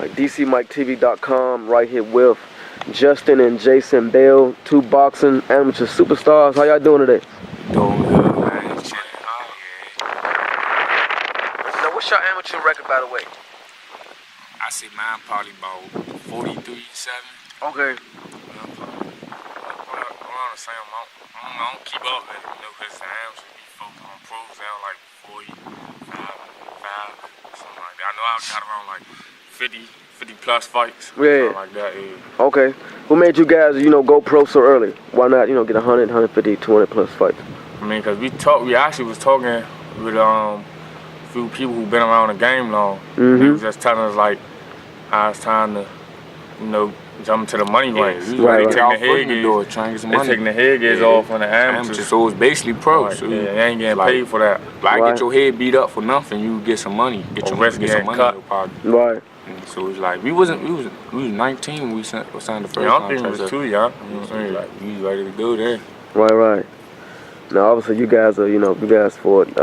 right, DCMikeTV.com, right here with Justin and Jason Bell, two boxing amateur superstars. How y'all doing today? Doing good, man. Chilling. Now, what's your amateur record, by the way? I say mine probably about 43-7. Okay. Around the same amount. I don't keep up with it, because the amateur be focused on pros down like 45, something like that. I know I've got around like 50 plus fights. Yeah. Something like that, yeah. Okay. Who made you guys, go pro so early? Why not, get 100, 150, 200 plus fights? I mean, because we actually was talking with a few people who've been around the game long. Mm-hmm. They was just telling us like how it's time to, jump into the money range. Right. They taking the head gears off on the amateur. So it's basically pro. Right. So you ain't getting paid for that. Like, get your head beat up for nothing, you get some money. Get some money in your pocket. Right. And so it's like we was 19 when we signed the first contract. I was too young. Like, we was ready to go there. Right. Now, obviously, you guys are, you guys fought,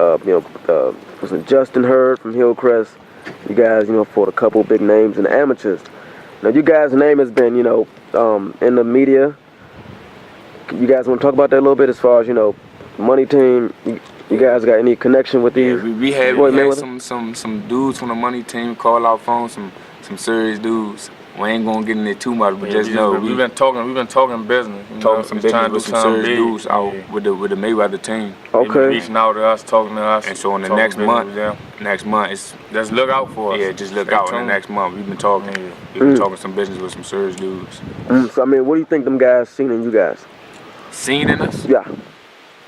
was it Justin Hurd from Hillcrest? You guys, fought a couple big names in the amateurs. Now, you guys' name has been, in the media. You guys want to talk about that a little bit as far as, money team? You guys got any connection with these? Yeah, we had some dudes from the money team call our phone, some serious dudes. We ain't gonna get in there too much, but just know we've been talking business. Talking some business with some serious dudes out with the Mayweather team. Okay. Reaching out to us, talking to us. And so in the next month, it's just look out for us. Yeah, just look out in the next month. We've been talking. We've been talking some business with some serious dudes. So I mean, what do you think them guys seen in you guys? Seen in us? Yeah.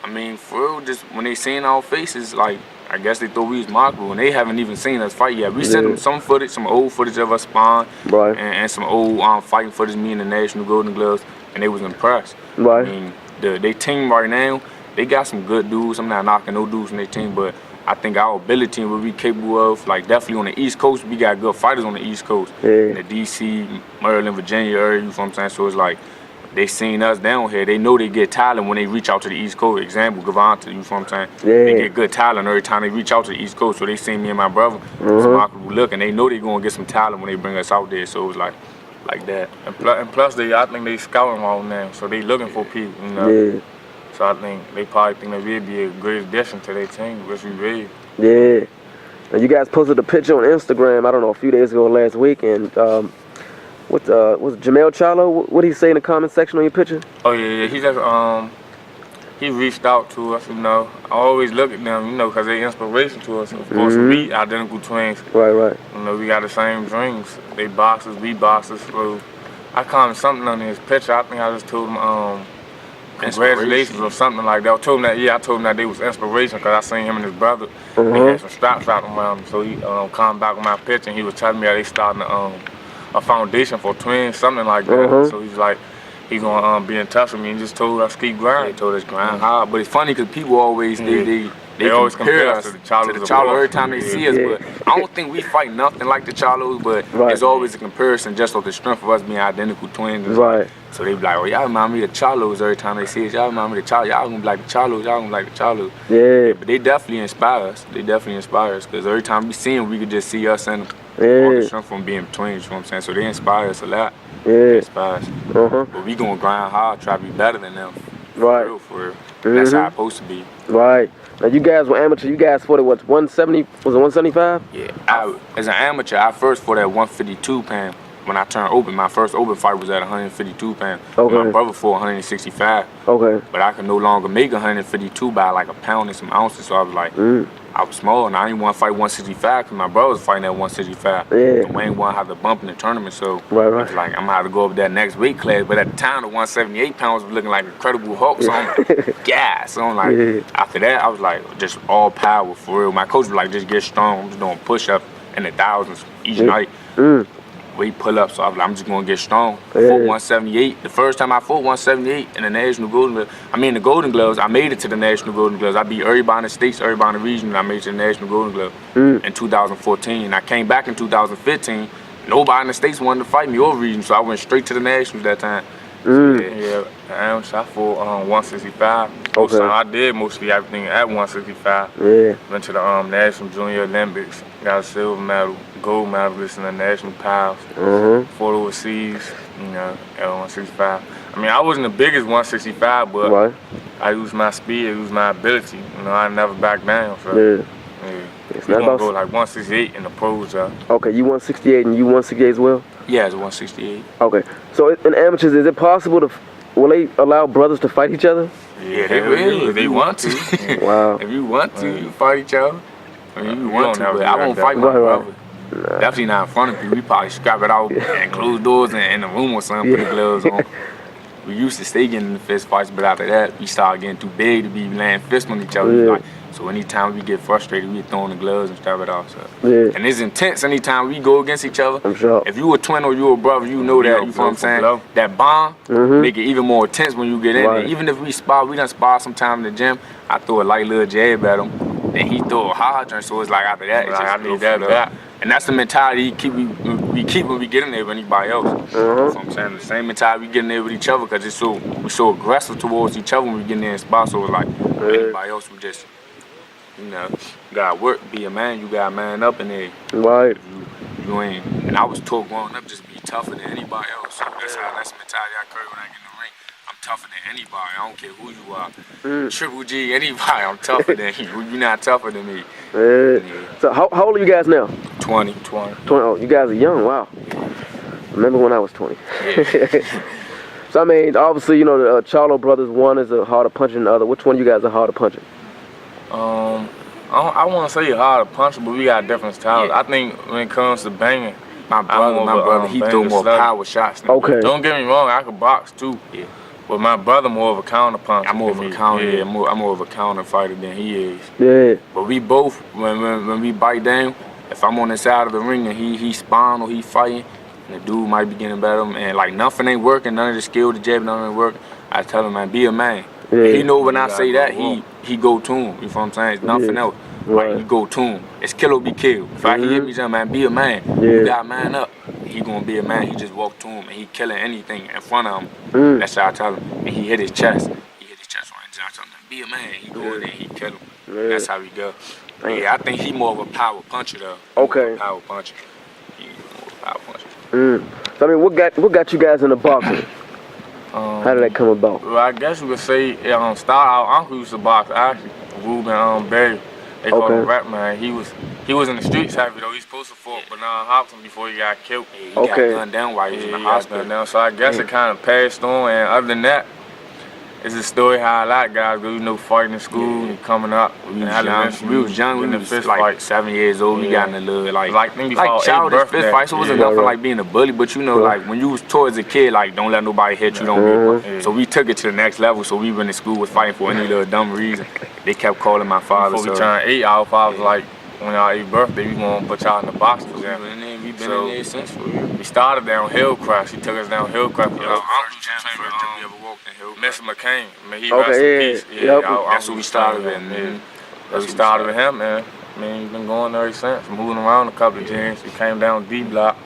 I mean, for real, just when they seen our faces, like, I guess they thought we was mockable, and they haven't even seen us fight yet. We sent them some footage, some old footage of us sparring, and some old fighting footage, me and the National Golden Gloves, and they was impressed. Right. I mean, they team right now, they got some good dudes. I'm not knocking no dudes from their team, but I think our ability and what we capable of, like, definitely on the East Coast, we got good fighters on the East Coast. Yeah. In the D.C., Maryland, Virginia area, you know what I'm saying? So it's like, they seen us down here. They know they get talent when they reach out to the East Coast. Example, Gavante, you know what I'm saying? Yeah. They get good talent every time they reach out to the East Coast. So they seen me and my brother, some marketable look, and they know they gonna get some talent when they bring us out there. So it was like that. And plus, I think they scouting around now, so they looking for people. Yeah. So I think they probably think that we'd be a great addition to their team, which we really. Yeah. And you guys posted a picture on Instagram, I don't know, a few days ago last week, and was Jermell Charlo? What did he say in the comment section on your picture? Oh yeah, he just he reached out to us. I always look at them, because they inspiration to us. Of course, we identical twins. Right. We got the same dreams. They boxers, we boxers. So I commented something on his picture. I think I just told him congratulations or something like that. I told him that they was inspiration because I seen him and his brother. They had some straps wrapped around him. So he commented back on my picture and he was telling me how they starting a foundation for twins, something like that. So he's like, he's gonna be in touch with me and just told us keep grinding. They told us grind hard. But it's funny because people always they always compare us to the Charlos every time they see us. But I don't think we fight nothing like the Charlos, but it's always a comparison just of the strength of us being identical twins. Right. So they be like, y'all remind me of the Charlos every time they see us. Y'all remind me of the Charlos. Y'all gonna be like the Charlos. Y'all gonna be like the Charlos. Yeah. But they definitely inspire us. Because every time we see them, we could just see us and them. All the strength from being twins, you know what I'm saying? So they inspire us a lot. Yeah. They inspire us. But we gonna grind hard, try to be better than them. Right. For real. That's how it's supposed to be. Right. Now you guys were amateur. You guys fought at what, 170? Was it 175? Yeah. As an amateur, I first fought at 152 pounds. When I turned open, my first open fight was at 152 pounds. Okay. My brother fought 165. Okay. But I could no longer make 152 by like a pound and some ounces. So I was like, I was small and I didn't want to fight 165 because my brother was fighting at 165. Yeah. And Wayne wanted to have the bump in the tournament. So I was like, I'm going to have to go up that next weight class. But at the time, the 178 pounds was looking like Incredible Hulk. So I'm like, gas. So I'm like, after that, I was like, just all power for real. My coach was like, just get strong. I'm just doing push-ups in the thousands each night. Weight pull-ups, so I was like, I'm just gonna get strong. I fought 178. The first time I fought 178 in the National Golden Gloves, the Golden Gloves, I made it to the National Golden Gloves. I beat everybody in the states, everybody in the region, and I made it to the National Golden Gloves in 2014. I came back in 2015. Nobody in the states wanted to fight me or region, so I went straight to the Nationals that time. Yeah, I fought 165. Okay. So I did mostly everything at 165. Yeah. Went to the National Junior Olympics, got a silver medal, gold medalist in the national piles. Fought overseas, at 165. I mean, I wasn't the biggest 165, but I used my speed, I used my ability. I never backed down. So, It's we not gonna about go like 168 in the pros. Okay, you 168 and you 168 as well? Yeah, it's 168. Okay, so in amateurs, is it possible to, will they allow brothers to fight each other? Yeah, they will if they want to. Wow. If you want to, you fight each other. I mean, you want to, but I won't fight my brother. Nah. Definitely not in front of you. We probably scrap it out and close doors in the room or something, put the gloves on. We used to stay getting in the fist fights, but after that, we started getting too big to be laying fists on each other. So anytime we get frustrated, we throwing the gloves and strap it off. So. And it's intense anytime we go against each other. I'm sure. If you a twin or you a brother, you know that, you know what I'm saying? That bond make it even more intense when you get in there. Even if we done spar sometime in the gym, I throw a light little jab at him, then he throw a hard turn, so it's like after that, it's like, I need that back. And that's the mentality we keep when we get in there with anybody else. You know what I'm saying? The same mentality we get in there with each other, because we're so aggressive towards each other when we get in there in spot. So it's like anybody else, we just, you gotta work, be a man, you gotta man up in there. Right. You ain't, and I was taught growing up just be tougher than anybody else. So that's the mentality I carry when I get in the ring. I'm tougher than anybody. I don't care who you are. Triple G, anybody, I'm tougher than you. You're not tougher than me. So how old are you guys now? 20. Oh, you guys are young, wow. Remember when I was 20. So I mean, obviously, the Charlo brothers, one is a harder puncher than the other. Which one of you guys are harder punching? I want to say harder puncher, but we got different styles. I think when it comes to banging, my brother, he throw more power shots than me. Don't get me wrong, I can box too. But my brother more of a counter puncher. I'm more of a counter. I'm more of a counter fighter than he is. But we both, when we bite down, if I'm on the side of the ring and he spawn or he fighting, and the dude might be getting better, and like nothing ain't working, none of the skill, the jab, nothing ain't working, I tell him, man, be a man. He know when I say that, he go to him. You know what I'm saying? It's nothing else. Like, he go to him. It's kill or be killed. If I hear me saying, man, be a man. You got man up. He gonna be a man. He just walk to him and he killing anything in front of him. That's how I tell him. And he hit his chest. He hit his chest right there. I tell him, be a man. He go in there, he kill him. That's how we go. Yeah, I think he more of a power puncher though. Okay. Power puncher. He more of a power puncher. So I mean, what got you guys into boxing? How did that come about? Well, I guess you could say, our uncle used to box actually. Ruben Berry. They call him Rap Man. He was in the streets heavy though. He's supposed to fight Bernard Hopkins before he got killed. He got gunned down while he was in the hospital. So I guess it kind of passed on. And other than that, it's a story how a lot of guys go, fighting in school and coming up. We was young. We in the fist like 7 years old. We got in a little like childish fist fight. So it wasn't nothing like being a bully, but like when you was towards a kid, like don't let nobody hit you, don't get. So we took it to the next level. So we went to school was fighting for any little dumb reason. They kept calling my father. Before we turned 8, our father was like, when y'all 8th birthday, we gonna put y'all in the box for them. We've been in there since. We started down Hillcrest. He took us down Hillcrest. Our uncle we ever walked in Hillcrest. Mr. McCain. He rest in peace. That's what we started with. We started with him, man. I mean, he's been going there since. Moving around a couple of gyms. We came down D Block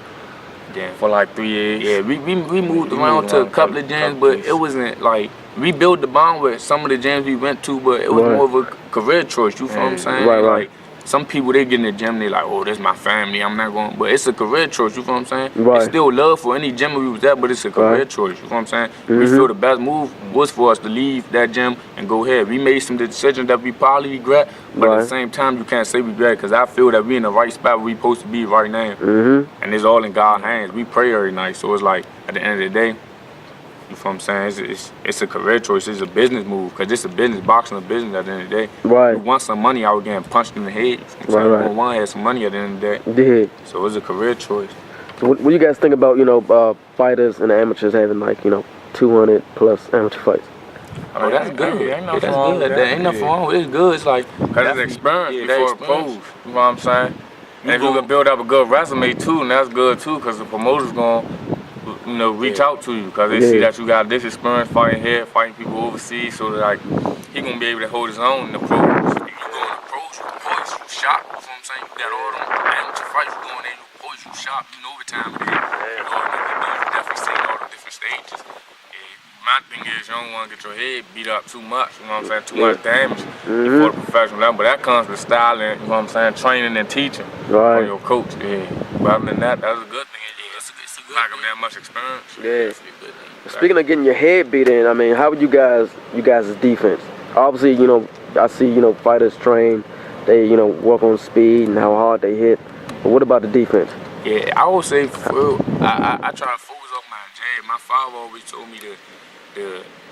for like 3 years. Yeah, we moved around to a couple of gyms, but it wasn't like we built the bond with some of the gyms we went to, but it was more of a career choice. You feel what I'm saying? Like, some people, they get in the gym, they like, oh, this is my family, I'm not going, but it's a career choice, you feel what I'm saying? It's still love for any gym we was at, but it's a career choice, you feel what I'm saying? We feel the best move was for us to leave that gym and go ahead. We made some decisions that we probably regret, but at the same time, you can't say regret, because I feel that we in the right spot where we supposed to be right now. And it's all in God's hands. We pray every night, so it's like, at the end of the day, you feel what I'm saying? It's a career choice. It's a business move, because it's a business. Boxing is a business at the end of the day. You want some money, I was getting punched in the head. You want to have some money at the end of the day. So it's a career choice. So what do you guys think about, fighters and amateurs having 200 plus amateur fights? Oh, that's good. Ain't nothing wrong with that. Ain't nothing wrong with it. It's good. It's like, because it's experience before it pose. You know what I'm saying? And if you can build up a good resume too, and that's good too, because the promoter's going to reach out to you, because they see that you got this experience fighting here, fighting people overseas, so that like he gonna be able to hold his own in the pros. If you go in the pros, you poise, you shot. You know what I'm saying? You got all them amateur fights, you go in there, you poise, you shot. You know what time it is. You know what I mean? You definitely seen all the different stages. My thing is, you don't want to get your head beat up too much, you know what I'm saying? Too much damage before the professional level. But that comes with styling, you know what I'm saying? Training and teaching from your coach. Yeah. But other than that, that's a good thing. Yeah, it's a good thing. That much experience. Yeah. Speaking of getting your head beat in, I mean, how would you guys' defense? Obviously, you know, I see, you know, fighters train, they, you know, work on speed and how hard they hit. But what about the defense? Yeah, I would say, I try to focus on my jab. My father always told me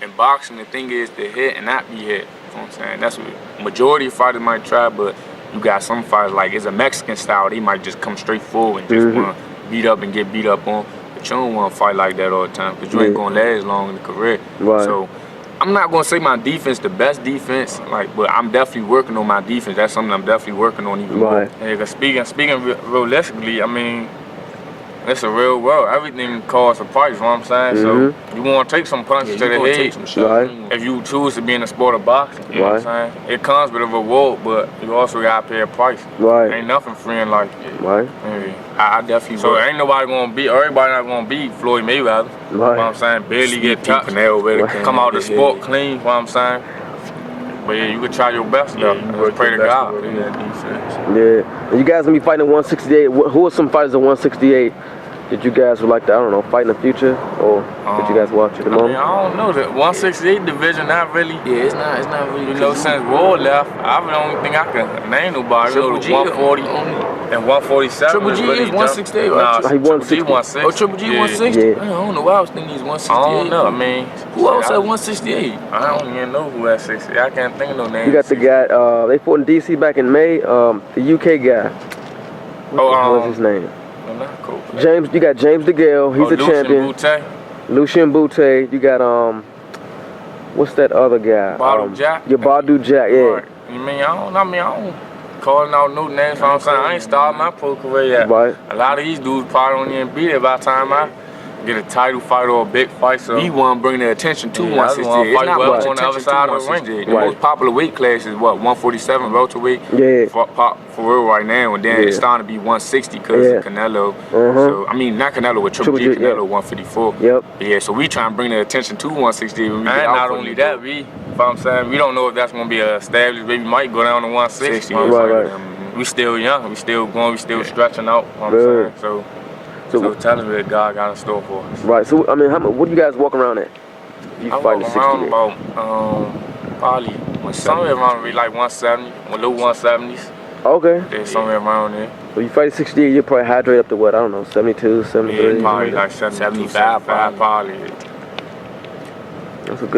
in boxing, the thing is to hit and not be hit. You know what I'm saying? That's what majority of fighters might try, but you got some fighters, like it's a Mexican style, they might just come straight forward and just want to beat up and get beat up on. But you don't want to fight like that all the time because you ain't going to last long in the career. Right. So I'm not going to say my defense the best defense, like, but I'm definitely working on my defense. That's something I'm definitely working on even more. Yeah, because speaking realistically, I mean, it's a real world. Everything costs a price, you know what I'm saying? So you want to take some punches to the head if you choose to be in the sport of boxing. You know what I'm saying? It comes with a reward, but you also got to pay a price. Ain't nothing free in life. I definitely So ain't nobody going to beat, everybody not going to beat Floyd Mayweather. You know what I'm saying? Barely get touched. Come out the sport clean, you know what I'm saying? But yeah, you could try your best though. Just pray to God. Yeah. And you guys gonna be fighting at 168. Who are some fighters at 168 that you guys would like to, I don't know, fight in the future, or that you guys watch at the moment? I don't know. The 168 division, not really. Yeah, it's not really. You know, since War left, I don't think I can name nobody. Triple G 140 and 147. Triple G is 168, right? Nah, he 160. Oh, Triple G 160? Yeah. I don't know why I was thinking he's 168. I don't know, I mean. Who else at 168? I don't even know who at 60. I can't think of no names. You got the guy, they fought in DC back in May, the UK guy. What was his name? James, you got James DeGale, he's a champion. Lucien Boutte. You got what's that other guy? Badu Jack. Yeah, Badu Jack, yeah. Right. You mean I don't calling out no names, you know what I'm saying? I ain't started my pro career yet. Right. A lot of these dudes probably don't even be there by the time I get a title fight or a big fight. So he want to bring the attention to 168. It's not much on the other side of the ring. The most popular weight class is what, 147 welterweight. Yeah. For real right now, and then it's starting to be 160 because of Canelo. So I mean, not Canelo, but Triple G, Canelo 154. Yep. Yeah. So we trying to bring the attention to 160. And not only that, you know what I'm saying, we don't know if that's gonna be established. Maybe might go down to 160. We still young. We still going. We still stretching out. You know what I'm saying? So tell us what God got in store for us. Right. So I mean, what do you guys walk around at? You I walk around about probably somewhere around like 170, low 170s. Okay. Yeah, somewhere around there. So you fight at 68, you probably hydrate up to what? I don't know, 72, 73. Yeah, probably like 75 probably. That's a good.